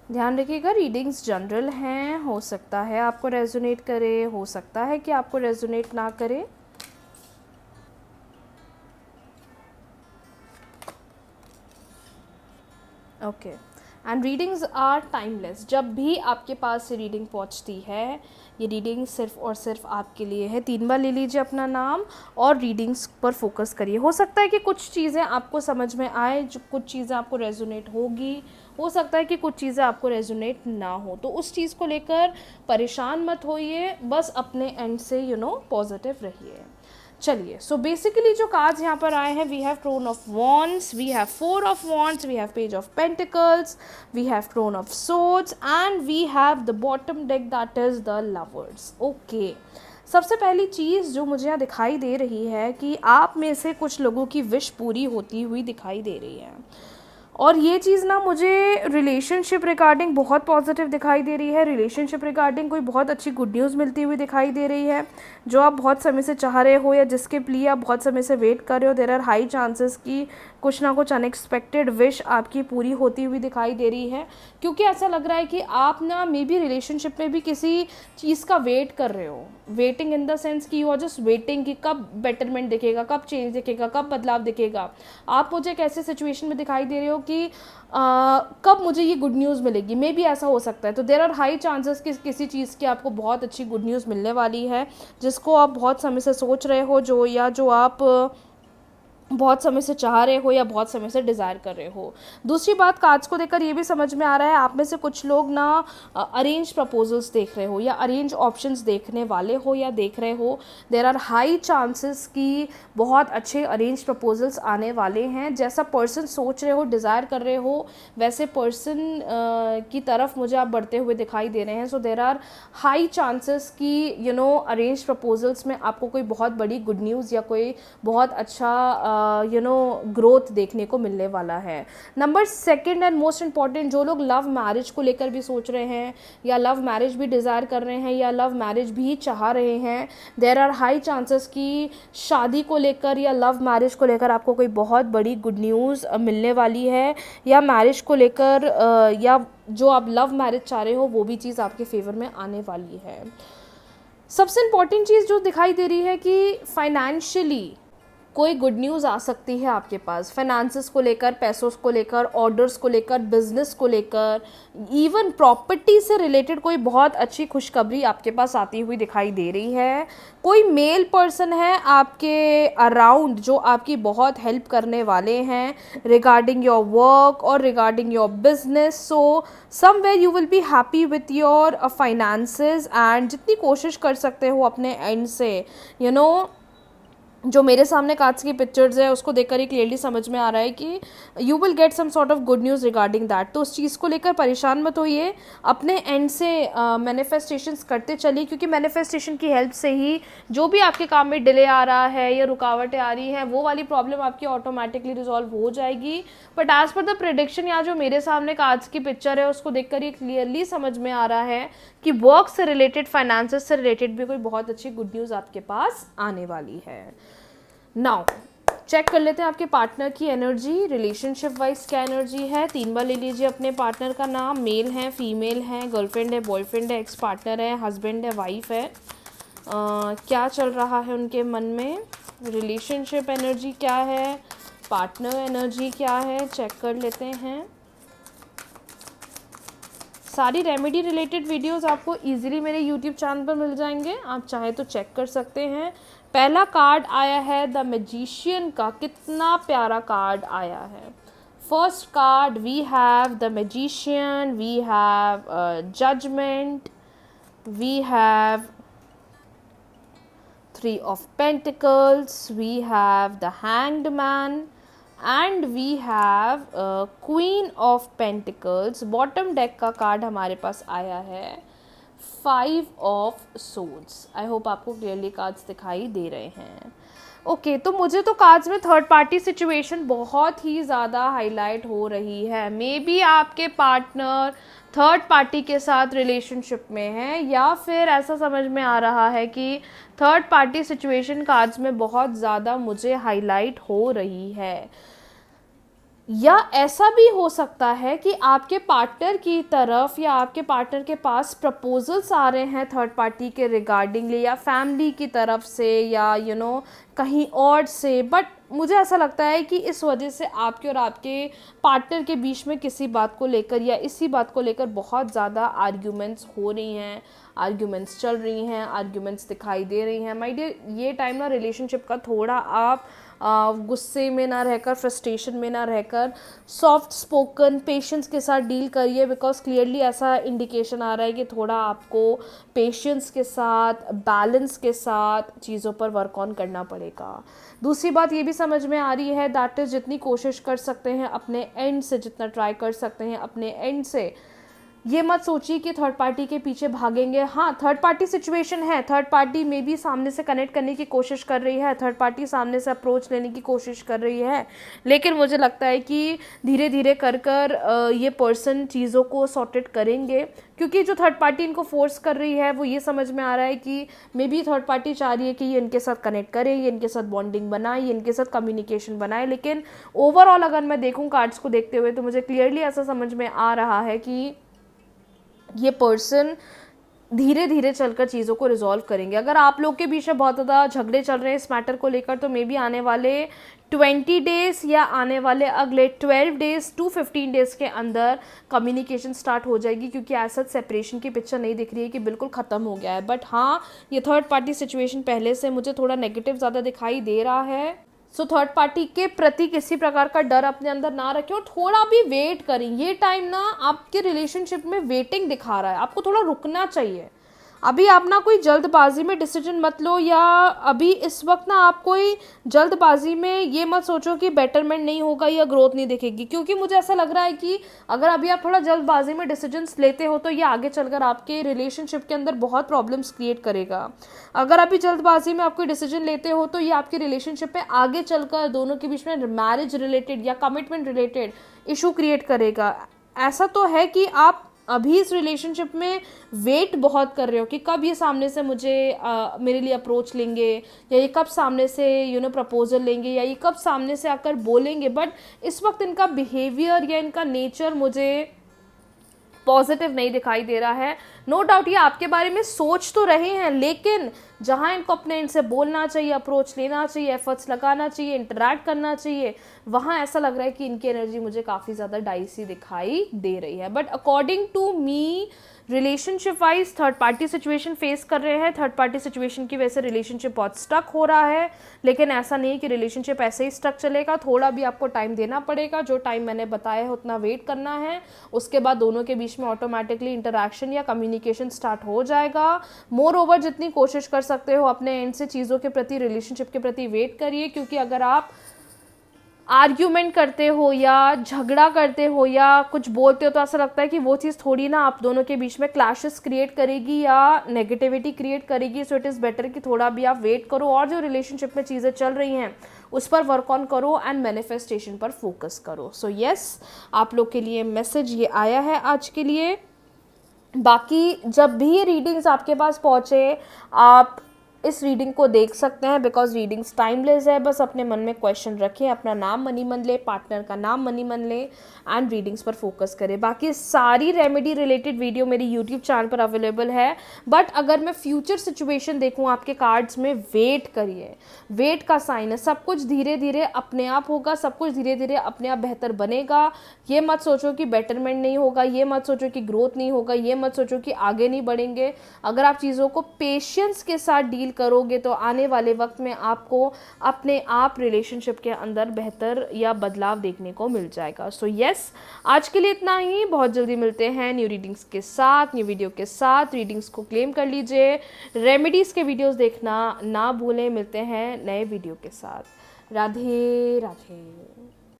ध्यान रखिएगा readings general हैं, हो सकता है आपको रेजोनेट करे, हो सकता है कि आपको रेजोनेट ना करे। Okay, and readings are timeless. जब भी आपके पास ये रीडिंग पहुंचती है, ये रीडिंग सिर्फ और सिर्फ आपके लिए है। 3 बार ले लीजिए अपना नाम और रीडिंग्स पर फोकस करिए। हो सकता है कि कुछ चीज़ें आपको समझ में आए, जो कुछ चीज़ें आपको रेजोनेट होगी, हो सकता है कि कुछ चीज़ें आपको रेजोनेट ना हो, तो उस चीज़ को लेकर परेशान मत होइए, बस अपने एंड से पॉजिटिव रहिए। चलिए, सो बेसिकली जो कार्ड्स यहाँ पर आए हैं, we have crown of wands, we have 4 of wands, we have page of pentacles, we have crown of swords and we have the bottom deck that is the lovers. Okay, सबसे पहली चीज़ जो मुझे यहाँ दिखाई दे रही है कि आप में से कुछ लोगों की विश पूरी होती हुई दिखाई दे रही है, और ये चीज़ ना मुझे रिलेशनशिप रिगार्डिंग बहुत पॉजिटिव दिखाई दे रही है। रिलेशनशिप रिगार्डिंग कोई बहुत अच्छी गुड न्यूज़ मिलती हुई दिखाई दे रही है। जो आप बहुत समय से चाह रहे हो या जिसके लिए आप बहुत समय से वेट कर रहे हो, देयर आर हाई चांसेस कि कुछ ना कुछ अनएक्सपेक्टेड विश आपकी पूरी होती हुई दिखाई दे रही है। क्योंकि ऐसा लग रहा है कि आप ना मे बी रिलेशनशिप में भी किसी चीज़ का वेट कर रहे हो। वेटिंग इन द सेंस कि यू आर जस्ट वेटिंग कि कब बेटरमेंट दिखेगा, कब चेंज दिखेगा, कब बदलाव दिखेगा। आप मुझे एक ऐसे सिचुएशन में दिखाई दे रहे हो कि कब मुझे ये गुड न्यूज़ मिलेगी, मे बी ऐसा हो सकता है। तो देयर आर हाई चांसेस कि किसी चीज़ की आपको बहुत अच्छी गुड न्यूज़ मिलने वाली है, जिसको आप बहुत समय से सोच रहे हो, जो आप बहुत समय से चाह रहे हो या बहुत समय से डिज़ायर कर रहे हो। दूसरी बात, कार्ड्स को देखकर ये भी समझ में आ रहा है आप में से कुछ लोग ना अरेंज प्रपोजल्स देख रहे हो या अरेंज ऑप्शंस देखने वाले हो या देख रहे हो। देयर आर हाई चांसेस कि बहुत अच्छे अरेंज प्रपोजल्स आने वाले हैं। जैसा पर्सन सोच रहे हो, डिज़ायर कर रहे हो, वैसे पर्सन की तरफ मुझे आप बढ़ते हुए दिखाई दे रहे हैं। So there are high chances कि अरेंज प्रपोजल्स में आपको कोई बहुत बड़ी गुड न्यूज़ या कोई बहुत अच्छा ग्रोथ देखने को मिलने वाला है। Number second and most important, जो लोग लव मैरिज को लेकर भी सोच रहे हैं या लव मैरिज भी डिज़ायर कर रहे हैं या लव मैरिज भी चाह रहे हैं, देयर आर हाई चांसेस कि शादी को लेकर या लव मैरिज को लेकर आपको कोई बहुत बड़ी गुड न्यूज़ मिलने वाली है, या मैरिज को लेकर या जो आप लव मैरिज चाह रहे हो वो भी चीज़ आपके फेवर में आने वाली है। सबसे इम्पॉर्टेंट चीज़ जो दिखाई दे रही है कि फाइनेंशियली कोई गुड न्यूज़ आ सकती है आपके पास, फाइनेंसेस को लेकर, पैसों को लेकर, ऑर्डर्स को लेकर, बिजनेस को लेकर, इवन प्रॉपर्टी से रिलेटेड कोई बहुत अच्छी खुशखबरी आपके पास आती हुई दिखाई दे रही है। कोई मेल पर्सन है आपके अराउंड जो आपकी बहुत हेल्प करने वाले हैं रिगार्डिंग योर वर्क और regarding your business. So somewhere you will be happy with your finances, and जितनी कोशिश कर सकते हो अपने एंड से जो मेरे सामने कार्ड्स की पिक्चर्स है उसको देखकर ही क्लियरली समझ में आ रहा है कि you will get some sort of good news regarding that. तो उस चीज़ को लेकर परेशान मत होइए, अपने एंड से मैनिफेस्टेशंस करते चलिए, क्योंकि मैनिफेस्टेशन की हेल्प से ही जो भी आपके काम में डिले आ रहा है या रुकावटें आ रही हैं वो वाली प्रॉब्लम आपकी ऑटोमेटिकली रिजॉल्व हो जाएगी। But as per the prediction, या जो मेरे सामने कार्ड्स की पिक्चर है उसको देखकर ये क्लियरली समझ में आ रहा है कि वर्क से रिलेटेड, फाइनेंसेस से रिलेटेड भी कोई बहुत अच्छी गुड न्यूज़ आपके पास आने वाली है। नाउ चेक कर लेते हैं आपके पार्टनर की एनर्जी, रिलेशनशिप वाइज क्या एनर्जी है। 3 बार ले लीजिए अपने पार्टनर का नाम। मेल है, फीमेल है, गर्लफ्रेंड है, बॉयफ्रेंड है, एक्स पार्टनर है, हस्बैंड है, वाइफ है। क्या चल रहा है उनके मन में, रिलेशनशिप एनर्जी क्या है, पार्टनर एनर्जी क्या है, चेक कर लेते हैं। सारी रेमेडी रिलेटेड वीडियोस आपको इजीली मेरे यूट्यूब चैनल पर मिल जाएंगे, आप चाहे तो चेक कर सकते हैं। पहला कार्ड आया है द मैजिशियन का, कितना प्यारा कार्ड आया है। First card we have the magician, we have judgement, we have 3 of pentacles, we have the hanged man and we have queen of pentacles. Bottom deck का कार्ड हमारे पास आया है 5 ऑफ सोर्ड्स। आई होप आपको clearly cards दिखाई दे रहे हैं। ओके, तो मुझे तो कार्ड्स में थर्ड पार्टी सिचुएशन बहुत ही ज़्यादा हाईलाइट हो रही है। मे बी आपके पार्टनर थर्ड पार्टी के साथ रिलेशनशिप में है, या फिर ऐसा समझ में आ रहा है कि थर्ड पार्टी सिचुएशन कार्ड्स में बहुत ज़्यादा मुझे हाईलाइट हो रही है। या ऐसा भी हो सकता है कि आपके पार्टनर की तरफ या आपके पार्टनर के पास प्रपोजल्स आ रहे हैं थर्ड पार्टी के रिगार्डिंगली, या फैमिली की तरफ से, या कहीं और से, बट मुझे ऐसा लगता है कि इस वजह से आपके और आपके पार्टनर के बीच में किसी बात को लेकर या इसी बात को लेकर बहुत ज़्यादा आर्ग्यूमेंट्स हो रही हैं, आर्ग्यूमेंट्स चल रही हैं, आर्ग्यूमेंट्स दिखाई दे रही हैं। माय डियर, ये टाइम ना रिलेशनशिप का थोड़ा आप गुस्से में ना रहकर, फ्रस्ट्रेशन में ना रहकर, सॉफ्ट स्पोकन पेशेंस के साथ डील करिए, बिकॉज क्लियरली ऐसा इंडिकेशन आ रहा है कि थोड़ा आपको पेशेंस के साथ, बैलेंस के साथ चीज़ों पर वर्क ऑन करना पड़ेगा। दूसरी बात ये भी समझ में आ रही है दैट इज़ जितनी कोशिश कर सकते हैं अपने एंड से, जितना ट्राई कर सकते हैं अपने एंड से, ये मत सोचिए कि थर्ड पार्टी के पीछे भागेंगे। हाँ, थर्ड पार्टी सिचुएशन है, थर्ड पार्टी में भी सामने से कनेक्ट करने की कोशिश कर रही है, थर्ड पार्टी सामने से अप्रोच लेने की कोशिश कर रही है, लेकिन मुझे लगता है कि धीरे धीरे कर ये पर्सन चीज़ों को सॉर्टेड करेंगे, क्योंकि जो थर्ड पार्टी इनको फोर्स कर रही है वो ये समझ में आ रहा है कि मे बी थर्ड पार्टी चाह रही है कि ये इनके साथ कनेक्ट करे, ये इनके साथ बॉन्डिंग बनाए, ये इनके साथ कम्युनिकेशन बनाए। लेकिन ओवरऑल अगर मैं देखूँ कार्ड्स को देखते हुए तो मुझे क्लियरली ऐसा समझ में आ रहा है कि ये पर्सन धीरे धीरे चलकर चीज़ों को रिजॉल्व करेंगे। अगर आप लोग के बीच में बहुत ज़्यादा झगड़े चल रहे हैं इस मैटर को लेकर, तो मे बी आने वाले 20 डेज़ या आने वाले अगले 12 डेज़ टू 15 डेज़ के अंदर कम्युनिकेशन स्टार्ट हो जाएगी, क्योंकि ऐसा सेपरेशन की पिक्चर नहीं दिख रही है कि बिल्कुल ख़त्म हो गया है। बट हाँ, ये थर्ड पार्टी सिचुएशन पहले से मुझे थोड़ा नेगेटिव ज़्यादा दिखाई दे रहा है। सो थर्ड पार्टी के प्रति किसी प्रकार का डर अपने अंदर ना रखें और थोड़ा भी वेट करें। ये टाइम ना आपके रिलेशनशिप में वेटिंग दिखा रहा है, आपको थोड़ा रुकना चाहिए। अभी आप ना कोई जल्दबाजी में डिसीजन मत लो, या अभी इस वक्त ना आप कोई जल्दबाजी में ये मत सोचो कि बेटरमेंट नहीं होगा या ग्रोथ नहीं दिखेगी, क्योंकि मुझे ऐसा लग रहा है कि अगर अभी आप थोड़ा जल्दबाजी में डिसीजंस लेते हो तो ये आगे चलकर आपके रिलेशनशिप के अंदर बहुत प्रॉब्लम्स क्रिएट करेगा। अगर अभी जल्दबाजी में आप कोई डिसीजन लेते हो तो ये आपके रिलेशनशिप में आगे चलकर दोनों के बीच में मैरिज रिलेटेड या कमिटमेंट रिलेटेड इशू क्रिएट करेगा। ऐसा तो है कि आप अभी इस रिलेशनशिप में वेट बहुत कर रहे हो कि कब ये सामने से मुझे मेरे लिए अप्रोच लेंगे, या ये कब सामने से प्रपोजल लेंगे, या ये कब सामने से आकर बोलेंगे। बट इस वक्त इनका बिहेवियर या इनका नेचर मुझे पॉजिटिव नहीं दिखाई दे रहा है। नो डाउट ये आपके बारे में सोच तो रहे हैं, लेकिन जहां इनको अपने इनसे बोलना चाहिए, अप्रोच लेना चाहिए, एफर्ट्स लगाना चाहिए, इंटरैक्ट करना चाहिए, वहां ऐसा लग रहा है कि इनकी एनर्जी मुझे काफ़ी ज़्यादा डाइसी दिखाई दे रही है। But according to me relationship wise third party situation face कर रहे हैं, थर्ड पार्टी सिचुएशन की वजह से रिलेशनशिप बहुत स्टक हो रहा है, लेकिन ऐसा नहीं कि रिलेशनशिप ऐसे ही स्टक चलेगा। थोड़ा भी आपको टाइम देना पड़ेगा, जो टाइम मैंने बताया है उतना वेट करना है, उसके बाद दोनों के बीच में ऑटोमेटिकली इंटरैक्शन या कम्युनिकेशन स्टार्ट हो जाएगा। मोर ओवर जितनी कोशिश कर सकते हो अपने एंड से चीज़ों के प्रति, रिलेशनशिप के प्रति वेट करिए, क्योंकि अगर आप आर्ग्यूमेंट करते हो या झगड़ा करते हो या कुछ बोलते हो तो ऐसा लगता है कि वो चीज़ थोड़ी ना आप दोनों के बीच में क्लैशेस क्रिएट करेगी या नेगेटिविटी क्रिएट करेगी। सो इट इज़ बेटर कि थोड़ा भी आप वेट करो और जो रिलेशनशिप में चीज़ें चल रही हैं उस पर वर्क ऑन करो एंड मैनिफेस्टेशन पर फोकस करो। सो यस, आप लोग के लिए मैसेज ये आया है आज के लिए। बाकी जब भी ये रीडिंग्स आपके पास पहुँचे आप इस रीडिंग को देख सकते हैं, बिकॉज रीडिंग्स टाइमलेस है। बस अपने मन में क्वेश्चन रखें, अपना नाम मनी मन ले, पार्टनर का नाम मनी मन ले एंड रीडिंग्स पर फोकस करें। बाकी सारी रेमेडी रिलेटेड वीडियो मेरी यूट्यूब चैनल पर अवेलेबल है। बट अगर मैं फ्यूचर सिचुएशन देखूँ आपके कार्ड्स में, वेट करिए, वेट का साइन है। सब कुछ धीरे धीरे अपने आप होगा, सब कुछ धीरे धीरे अपने आप बेहतर बनेगा। ये मत सोचो कि बेटरमेंट नहीं होगा, ये मत सोचो कि ग्रोथ नहीं होगा, ये मत सोचो कि आगे नहीं बढ़ेंगे। अगर आप चीज़ों को पेशेंस के साथ डील करोगे तो आने वाले वक्त में आपको अपने आप रिलेशनशिप के अंदर बेहतर या बदलाव देखने को मिल जाएगा। सो यस, आज के लिए इतना ही। बहुत जल्दी मिलते हैं न्यू रीडिंग्स के साथ, न्यू वीडियो के साथ। रीडिंग्स को क्लेम कर लीजिए, रेमेडीज़ के वीडियोस देखना ना भूलें। मिलते हैं नए वीडियो के साथ। राधे राधे।